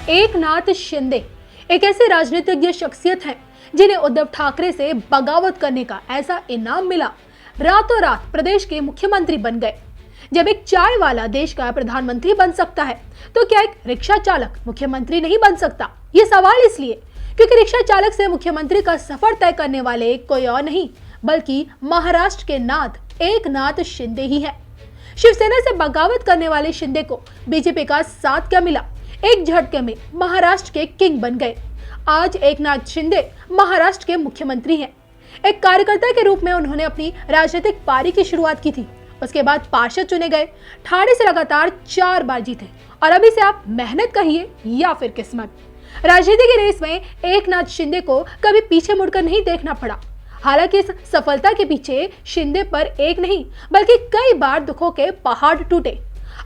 एकनाथ शिंदे एक ऐसे राजनीतिज्ञ शख्सियत हैं जिन्हें उद्धव ठाकरे से बगावत करने का ऐसा इनाम मिला, रातों रात प्रदेश के मुख्यमंत्री बन गए। जब एक चाय वाला देश का प्रधानमंत्री बन सकता है तो क्या एक रिक्शा चालक मुख्यमंत्री नहीं बन सकता? ये सवाल इसलिए क्योंकि रिक्शा चालक से मुख्यमंत्री का सफर तय करने वाले कोई और नहीं बल्कि महाराष्ट्र के नाथ एकनाथ शिंदे ही है। शिवसेना से बगावत करने वाले शिंदे को बीजेपी का साथ क्या मिला? एक झटके में महाराष्ट्र के किंग बन गए। आज एकनाथ शिंदे महाराष्ट्र के मुख्यमंत्री हैं। एक कार्यकर्ता के रूप में उन्होंने अपनी राजनीतिक पारी की शुरुआत की थी। उसके बाद पार्षद चुने गए, ठाणे से लगातार 4 बार जीते और अभी से आप मेहनत कहिए या फिर किस्मत। राजनीति की रेस में एकनाथ शिंदे को कभी पीछे मुड़कर नहीं देखना पड़ा। हालांकि इस सफलता के पीछे शिंदे पर एक नहीं बल्कि कई बार दुखों के पहाड़ टूटे।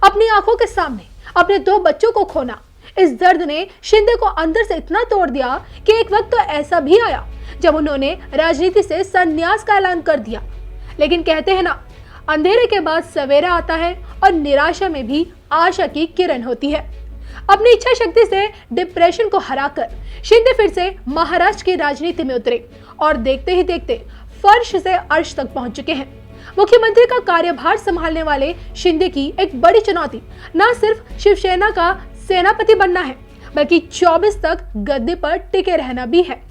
अपनी आंखों के सामने अपने 2 बच्चों को खोना, इस दर्द ने शिंदे को अंदर से इतना तोड़ दिया कि एक वक्त तो ऐसा भी आया जब उन्होंने राजनीति से संन्यास का ऐलान कर दिया। लेकिन कहते हैं ना, अंधेरे के बाद सवेरा आता है और निराशा में भी आशा की किरण होती है। अपनी इच्छा शक्ति से डिप्रेशन को हराकर शिंदे फिर से महाराष्ट्र की राजनीति में उतरे और देखते ही देखते फर्श से अर्श तक पहुंच चुके हैं। मुख्यमंत्री का कार्यभार संभालने वाले शिंदे की एक बड़ी चुनौती न सिर्फ शिवसेना का सेनापति बनना है बल्कि 24 तक गद्दे पर टिके रहना भी है।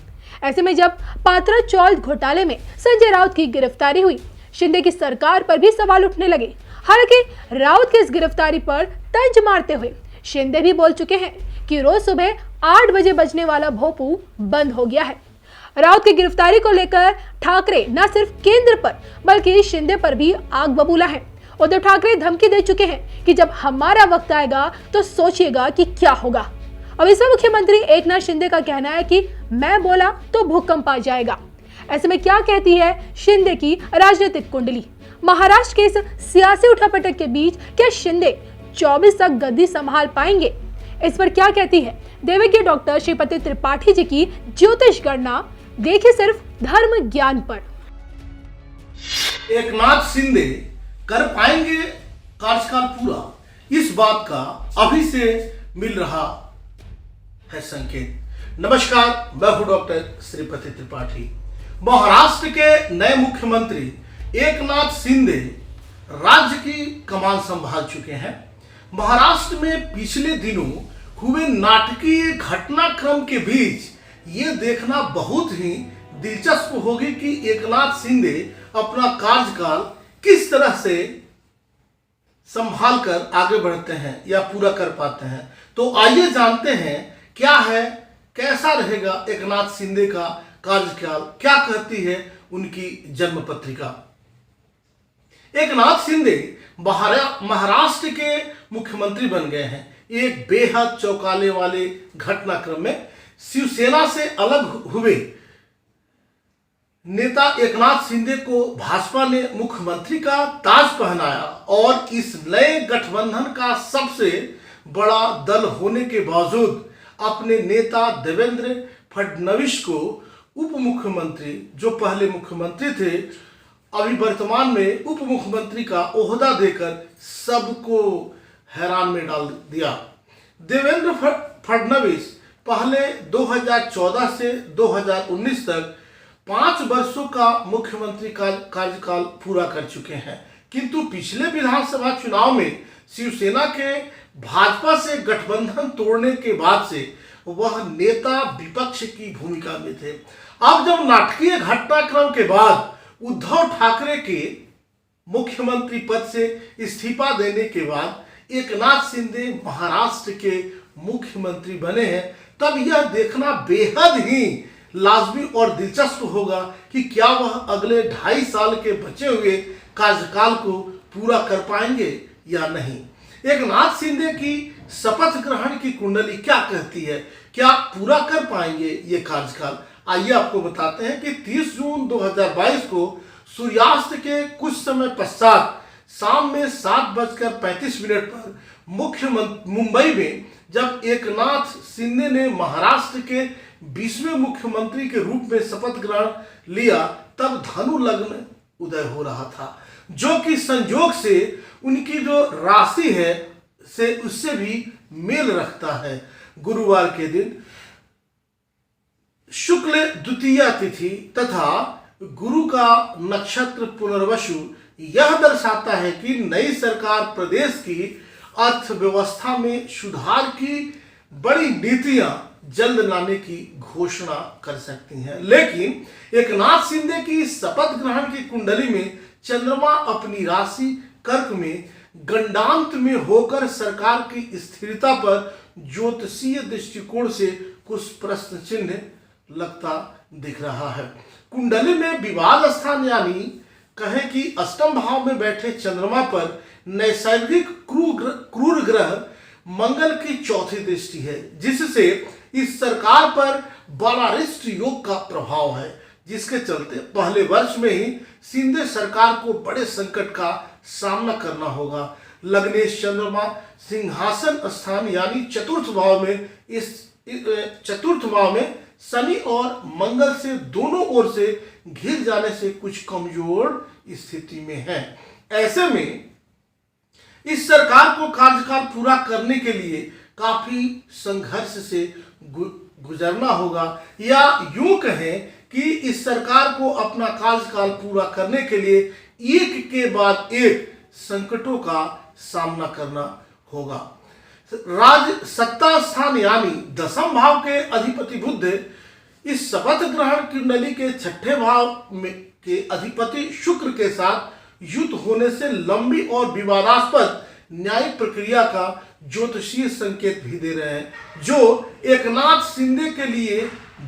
ऐसे में जब पात्रा चौल घोटाले में संजय राउत की गिरफ्तारी हुई, शिंदे की सरकार पर भी सवाल उठने लगे। हालांकि राउत की इस गिरफ्तारी पर तंज मारते हुए शिंदे भी बोल चुके हैं कि रोज सुबह 8 बजे बजने वाला भोपू बंद हो गया है। राउत की गिरफ्तारी को लेकर ठाकरे न सिर्फ केंद्र पर बल्कि शिंदे पर भी आग बबूला है। उद्धव ठाकरे धमकी दे चुके हैं कि जब हमारा वक्त आएगा तो सोचिएगा कि क्या होगा। अब इसमें मुख्यमंत्री एकनाथ शिंदे का कहना है कि मैं बोला तो भूकंप आ जाएगा। ऐसे में क्या कहती है शिंदे की राजनीतिक कुंडली? महाराष्ट्र के इस सियासी उठापटक के बीच क्या शिंदे 24 तक गद्दी संभाल पाएंगे? इस पर क्या कहती है देवज्ञ डॉक्टर श्रीपति त्रिपाठी जी की ज्योतिष गणना? देखिए सिर्फ धर्म ज्ञान पर। एकनाथ शिंदे कर पाएंगे कार्यकाल पूरा, इस बात का अभी से मिल रहा है संकेत। नमस्कार, मैं हूं डॉक्टर श्रीपति त्रिपाठी। महाराष्ट्र के नए मुख्यमंत्री एकनाथ शिंदे राज्य की कमान संभाल चुके हैं। महाराष्ट्र में पिछले दिनों हुए नाटकीय घटनाक्रम के बीच ये देखना बहुत ही दिलचस्प होगी कि एकनाथ शिंदे अपना कार्यकाल किस तरह से संभाल कर आगे बढ़ते हैं या पूरा कर पाते हैं। तो आइए जानते हैं क्या है, कैसा रहेगा एकनाथ शिंदे का कार्यकाल, क्या कहती है उनकी जन्म पत्रिका। एकनाथ शिंदे महाराष्ट्र के मुख्यमंत्री बन गए हैं। एक बेहद चौंकाने वाले घटनाक्रम में शिवसेना से अलग हुए नेता एकनाथ शिंदे को भाजपा ने मुख्यमंत्री का ताज पहनाया और इस नए गठबंधन का सबसे बड़ा दल होने के बावजूद अपने नेता देवेंद्र फडणवीस को उप मुख्यमंत्री, जो पहले मुख्यमंत्री थे अभी वर्तमान में उप मुख्यमंत्री का ओहदा देकर सबको हैरान में डाल दिया। देवेंद्र फडणवीस पहले 2014 से 2019 तक 5 वर्षों का मुख्यमंत्री कार्यकाल पूरा कर चुके हैं, किंतु पिछले विधानसभा चुनाव में शिवसेना के भाजपा से गठबंधन तोड़ने के बाद से वह नेता विपक्ष की भूमिका में थे। अब जब नाटकीय घटनाक्रम के बाद उद्धव ठाकरे के मुख्यमंत्री पद से इस्तीफा देने के बाद एकनाथ शिंदे महाराष्ट्र के मुख्यमंत्री बने हैं, तब यह देखना बेहद ही लाजमी और दिलचस्प होगा कि क्या वह अगले 2.5 साल के बचे हुए कार्यकाल को पूरा कर पाएंगे या नहीं। एकनाथ शिंदे की शपथ ग्रहण की कुंडली क्या कहती है, क्या पूरा कर पाएंगे ये कार्यकाल? आइए आपको बताते हैं कि 30 जून 2022 को सूर्यास्त के कुछ समय पश्चात शाम में 7:35 पर मुंबई में जब एकनाथ शिंदे ने महाराष्ट्र के 20वें मुख्यमंत्री के रूप में शपथ ग्रहण लिया, तब धनु लग्न उदय हो रहा था, जो कि संयोग से उनकी जो राशि है से उससे भी मेल रखता है। गुरुवार के दिन शुक्ल द्वितीया तिथि तथा गुरु का नक्षत्र पुनर्वसु यह दर्शाता है कि नई सरकार प्रदेश की अर्थव्यवस्था में सुधार की बड़ी नीतियां जल्द लाने की घोषणा कर सकती हैं। लेकिन एकनाथ शिंदे की शपथ ग्रहण की कुंडली में चंद्रमा अपनी राशि कर्क में गंडांत में होकर सरकार की स्थिरता पर ज्योतिषीय दृष्टिकोण से कुछ प्रश्न चिन्ह लगता दिख रहा है। कुंडली में विवाद स्थान यानी कहें कि अष्टम भाव में बैठे चंद्रमा पर नैसर्गिक क्रूर ग्रह मंगल की चौथी दृष्टि है, जिससे इस सरकार पर बालारिष्ट योग का प्रभाव है, जिसके चलते पहले वर्ष में ही शिंदे सरकार को बड़े संकट का सामना करना होगा। लग्नेश चंद्रमा सिंहासन स्थान यानी चतुर्थ भाव में शनि और मंगल से दोनों ओर से घिर जाने से कुछ कमजोर स्थिति में है। ऐसे में इस सरकार को कार्यकाल पूरा करने के लिए काफी संघर्ष से गुजरना होगा, या यूं कहें कि इस सरकार को अपना कार्यकाल पूरा करने के लिए एक के बाद एक संकटों का सामना करना होगा। राज सत्ता स्थान यानी दसम भाव के अधिपति बुध इस शपथ ग्रहण कुंडली के छठे भाव में के अधिपति शुक्र के साथ युद्ध होने से लंबी और विवादास्पद न्यायिक प्रक्रिया का ज्योतिषीय संकेत भी दे रहे हैं, जो एकनाथ शिंदे के लिए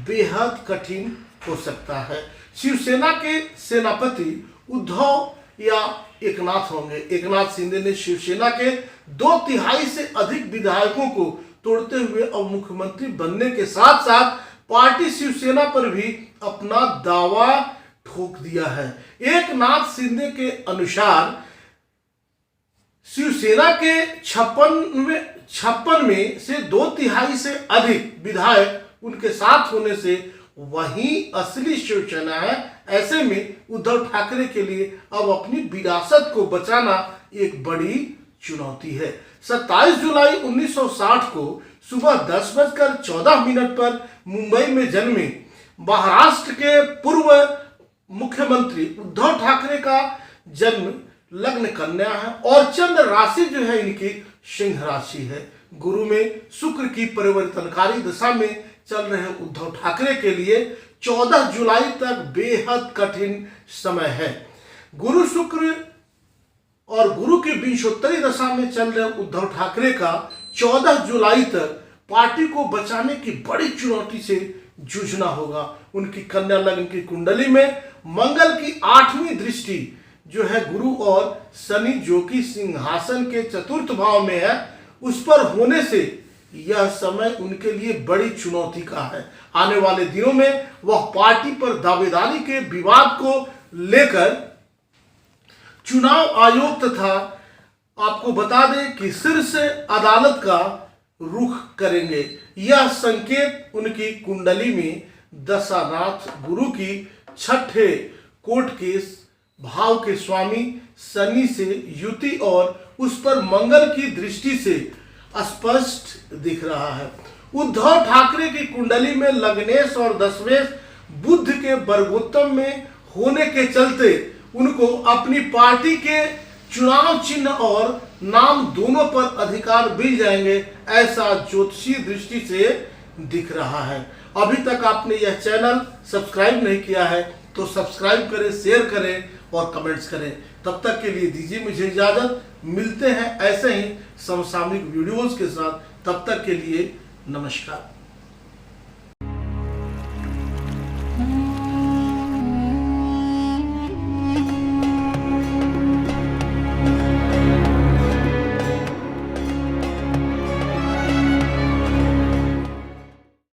बेहद कठिन हो सकता है। शिवसेना के सेनापति उद्धव या एकनाथ होंगे। एकनाथ शिंदे ने शिवसेना के 2/3 से अधिक विधायकों को तोड़ते हुए अब मुख्यमंत्री बनने के साथ साथ पार्टी शिवसेना पर भी अपना दावा ठोक दिया है। एकनाथ शिंदे के अनुसार शिवसेना के 56 में से 2/3 से अधिक विधायक उनके साथ होने से वही असली शिवसेना है। ऐसे में उद्धव ठाकरे के लिए अब अपनी विरासत को बचाना एक बड़ी चुनौती है। 27 जुलाई 1960 को सुबह 10:14 पर मुंबई में जन्मे महाराष्ट्र के पूर्व मुख्यमंत्री उद्धव ठाकरे का जन्म लग्न कन्या है और चंद्र राशि जो है इनकी सिंह राशि है। गुरु में शुक्र की परिवर्तनकारी दशा में चल रहे उद्धव ठाकरे के लिए 14 जुलाई तक बेहद कठिन समय है। गुरु शुक्र और गुरु की विंशोत्तरी दशा में चल रहे उद्धव ठाकरे का 14 जुलाई तक पार्टी को बचाने की बड़ी चुनौती से जूझना होगा। उनकी कन्या लग्न की कुंडली में मंगल की 8वीं दृष्टि जो है गुरु और शनि जो कि सिंहासन के चतुर्थ भाव में है उस पर होने से यह समय उनके लिए बड़ी चुनौती का है। आने वाले दिनों में वह पार्टी पर दावेदारी के विवाद को लेकर चुनाव आयोग तथा आपको बता दें कि शीर्ष अदालत का रुख करेंगे। यह संकेत उनकी कुंडली में दशानाथ गुरु की छठे कोट के भाव के स्वामी शनि से युति और उस पर मंगल की दृष्टि से स्पष्ट दिख रहा है। उद्धव ठाकरे की कुंडली में लग्नेश और दशमेश बुध के वर्गोत्तम में होने के चलते उनको अपनी पार्टी के चुनाव चिन्ह और नाम दोनों पर अधिकार मिल जाएंगे, ऐसा ज्योतिषीय दृष्टि से दिख रहा है। अभी तक आपने यह चैनल सब्सक्राइब नहीं किया है तो सब्सक्राइब करें, शेयर करें और कमेंट्स करें। तब तक के लिए दीजिए मुझे इजाजत। मिलते हैं ऐसे ही समसामयिक वीडियोस के साथ। तब तक के लिए नमस्कार।